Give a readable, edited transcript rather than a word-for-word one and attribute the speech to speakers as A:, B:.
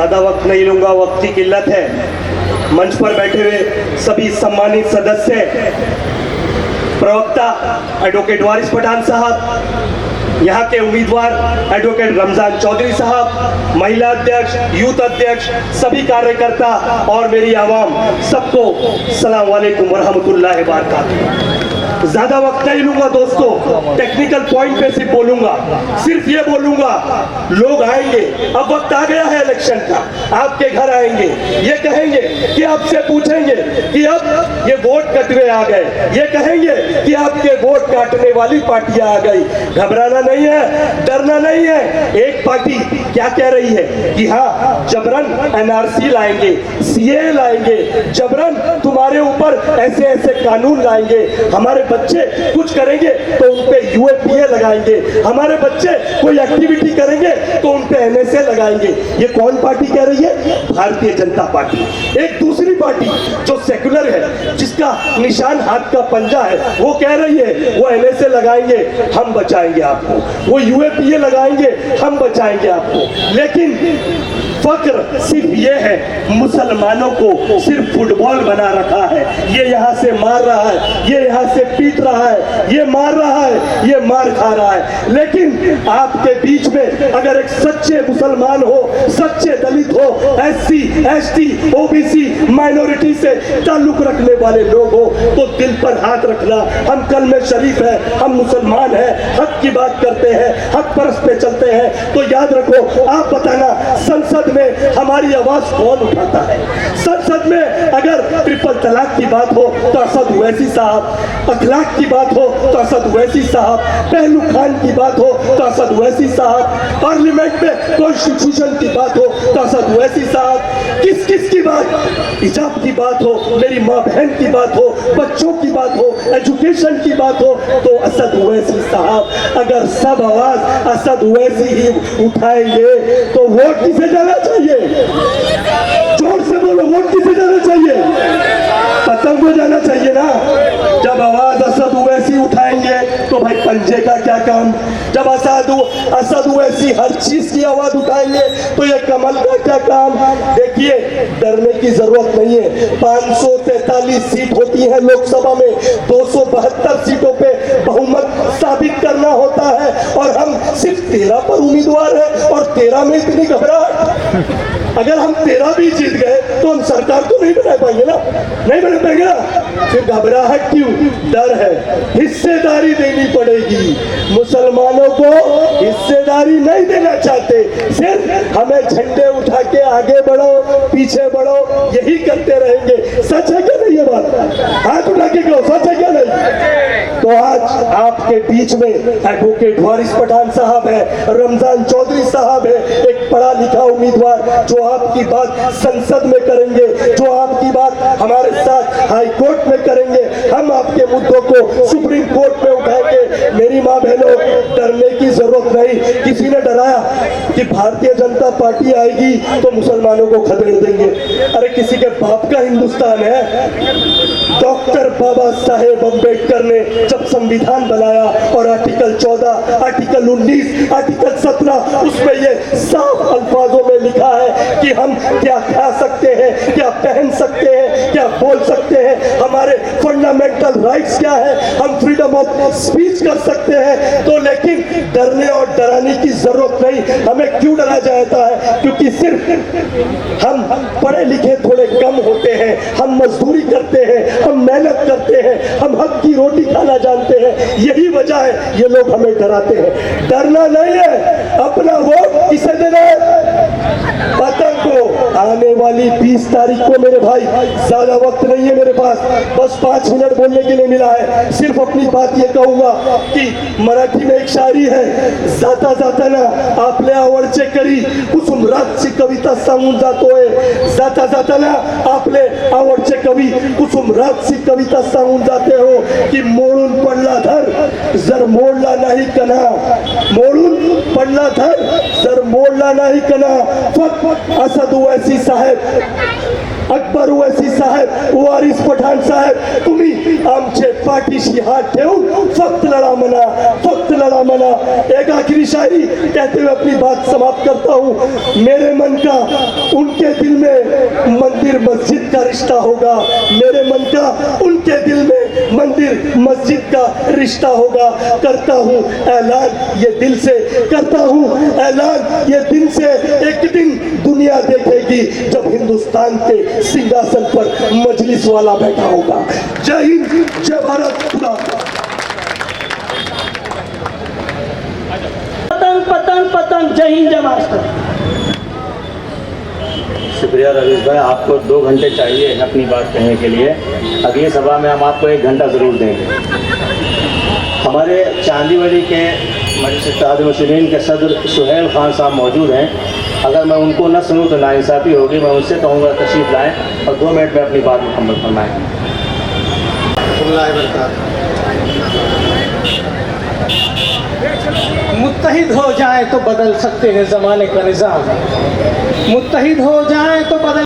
A: ज़्यादा वक्त नहीं लूँगा, वक्त की किल्लत है। मंच पर बैठे हुए सभी सम्मानित सदस्य, प्रवक्ता एडवोकेट वारिस पठान साहब, यहाँ के उम्मीदवार एडवोकेट रमजान चौधरी साहब, महिला अध्यक्ष, यूथ अध्यक्ष, सभी कार्यकर्ता और मेरी आवाम, सबको सलाम वालेकुम वरहमतुल्लाहि वबरकातुहू। ज्यादा वक्त नहीं लूंगा दोस्तों, टेक्निकल पॉइंट पे सिर्फ बोलूंगा, सिर्फ ये बोलूंगा, लोग आएंगे, अब वक्त आ गया है इलेक्शन का, आपके घर आएंगे, ये कहेंगे कि आपसे पूछेंगे कि अब ये वोट कटवे आ गए, ये कहेंगे कि आपके वोट काटने वाली पार्टियां आ गई। घबराना नहीं है, डरना नहीं है। एक पार्टी क्या कह रही है कि हाँ जबरन एनआरसी लाएंगे, सीए लाएंगे, जबरन तुम्हारे ऊपर ऐसे ऐसे कानून लाएंगे, हमारे बच्चे कुछ करेंगे तो उन पे यूएपीए लगाएंगे, हमारे बच्चे कोई एक्टिविटी करेंगे तो उन पे एनएसए लगाएंगे। ये कौन पार्टी कह रही है? भारतीय जनता पार्टी। एक दूसरी पार्टी जो सेकुलर है, जिसका निशान हाथ का पंजा है, वो कह रही है वो एनएसए लगाएंगे, हम बचाएंगे आपको, वो यूएपीए लगाएंगे, हम बचाएंगे आपको। लेकिन फक्र सिर्फ ये है, मुसलमानों को सिर्फ फुटबॉल बना रखा है। ये यहाँ से मार रहा है, ये यहाँ से पीट रहा है, ये मार रहा है, ये मार खा रहा है। लेकिन आपके बीच में अगर एक सच्चे मुसलमान हो, सच्चे दलित हो, एससी, एसटी, ओबीसी, माइनॉरिटी से ताल्लुक रखने वाले लोग हो, तो दिल पर हाथ रखना। हम कलमे शरीफ है, हम मुसलमान हैं, हक की बात करते हैं, हक परस पे चलते हैं। तो याद रखो, आप बताना संसद में हमारी आवाज कौन उठाता है? संसद में अगर ट्रिपल तलाक की बात हो तो असद ओवैसी साहब, अखलाक की बात हो तो असद ओवैसी साहब, पहलू खान की बात हो तो असद ओवैसी साहब, पार्लियामेंट में कॉन्स्टिट्यूशन की बात हो तो असद ओवैसी साहब, किस किस की बात, हिजाब की बात हो, मेरी माँ बहन की बात हो, बच्चों की बात हो, एजुकेशन की बात हो, तो असद ओवैसी साहब। अगर सब आवाज असद ओवैसी ही उठाएंगे तो वोट किसे जाना चाहिए? जोर से बोलो, वोट किसे जाना चाहिए? पतंग को जाना चाहिए ना। जब आवाज असद ओवैसी उठाएंगे तो भाई पंजे का क्या काम? जब असद ओवैसी हर चीज की आवाज उठाएंगे तो ये कमल का क्या काम? देखिए, डरने की जरूरत नहीं है। 543 सीट होती है लोकसभा में, 272 सीटों पे बहुमत साबित करना होता है, और हम सिर्फ 13 पर उम्मीदवार हैं और 13 में इतनी घबराहट। अगर हम 13 भी जीत गए तो हम सरकार तो नहीं बना पाएंगे ना, नहीं बना पाएंगे ना। फिर घबराहट क्यों? डर है, हिस्सेदारी देनी पड़ेगी। मुसलमानों को हिस्सेदारी नहीं देना चाहते, सिर्फ हमें झंडे उठा के आगे बढ़ो, पीछे बढ़ो, यही करते रहेंगे। सच है क्या नहीं? ये बात हाथ उठा के कहो, सच है क्या नहीं? तो आज आपके बीच में एडवोकेट वारिस पठान साहब है, रमजान चौधरी साहब है, एक पढ़ा लिखा उम्मीदवार जो आपकी बात संसद में करेंगे, जो आपकी बात हमारे साथ हाई कोर्ट में करेंगे, हम आपके मुद्दों को सुप्रीम कोर्ट में उठाएंगे। मेरी माँ बहनों, डरने की जरूरत नहीं। किसी ने डराया कि भारतीय जनता पार्टी आएगी तो मुसलमानों को खदेड़ देंगे। अरे किसी के बाप का हिंदुस्तान है। डॉक्टर बाबा साहेब अम्बेडकर ने जब संविधान बनाया और आर्टिकल 14, आर्टिकल 19, आर्टिकल 17, उसमें ये साफ अल्फाजों में लिखा है कि हम क्या खा सकते हैं, क्या पहन सकते हैं, क्या बोल सकते हैं, हमारे फंडामेंटल राइट्स क्या है, हम फ्रीडम ऑफ स्पीच कर सकते हैं। तो लेकिन डरने और डराने की जरूरत नहीं। हमें क्यों डरा जाता है? क्योंकि सिर्फ हम पढ़े लिखे थोड़े कम होते हैं, हम मजदूरी करते हैं, हम मेहनत करते हैं, हम हक की रोटी खाना जानते हैं, यही वजह है ये लोग हमें डराते हैं। डरना नहीं है। अपना वोट किसे देना है? पतंग को। आने वाली 20 तारीख को मेरे भाई, ज्यादा वक्त नहीं है मेरे पास, बस 5 मिनट बोलने के लिए मिला है। सिर्फ अपनी बात ये कहूंगा कि मराठी में एक शायरी है, जाता जाताना आपल्या आवडचे करी कुसुम रातची कविता सांगून जातोय। जाता जाताना आपले आवडचे कवी कुसुम रातची कविता सांगून जाते हो की मोडून पडला धर जर मोडला नाही कणा, मोडून पडला धर जर मोडला नाही कणा। फक्त असद ओवैसी साहेब, अकबर ओवैसी साहेब, वारिस पठाण साहेब, तुम्ही आमचे पाठीशी हात ठेवून फक्त लड़ा मना। एक आखिरी शायरी कहते हुए अपनी बात समाप्त करता हूँ। मेरे मन का उनके दिल में मंदिर मस्जिद का रिश्ता होगा, मेरे मन का उनके दिल में मंदिर मस्जिद का रिश्ता होगा। करता हूँ ऐलान ये दिल से, करता हूँ ऐलान ये दिल से, एक दिन दुनिया देखेगी जब हिंदुस्तान के सिंहासन पर मजलिस वाला बैठा होगा। जय हिंद, जय भारत, खुदा।
B: पतंग पतंग पतंग, जय हिंद, जय महाराष्ट्र।
C: शुक्रिया रवीश भाई, आपको 2 घंटे चाहिए अपनी बात कहने के लिए। अगली सभा में हम आपको 1 घंटा ज़रूर देंगे। हमारे चांदीवली के मजलिस इत्तेहाद मुस्लिमीन के सदर सुहेल खान साहब मौजूद हैं। अगर मैं उनको न सुनूं तो नाइंसाफ़ी होगी। मैं उनसे कहूँगा तशरीफ़ लाएँ और 2 मिनट में अपनी बात मुकम्मल फरमाएँ।
B: मुत्तहिद हो जाए तो बदल सकते हैं ज़माने का निज़ाम, मुत्तहिद हो जाए तो बदल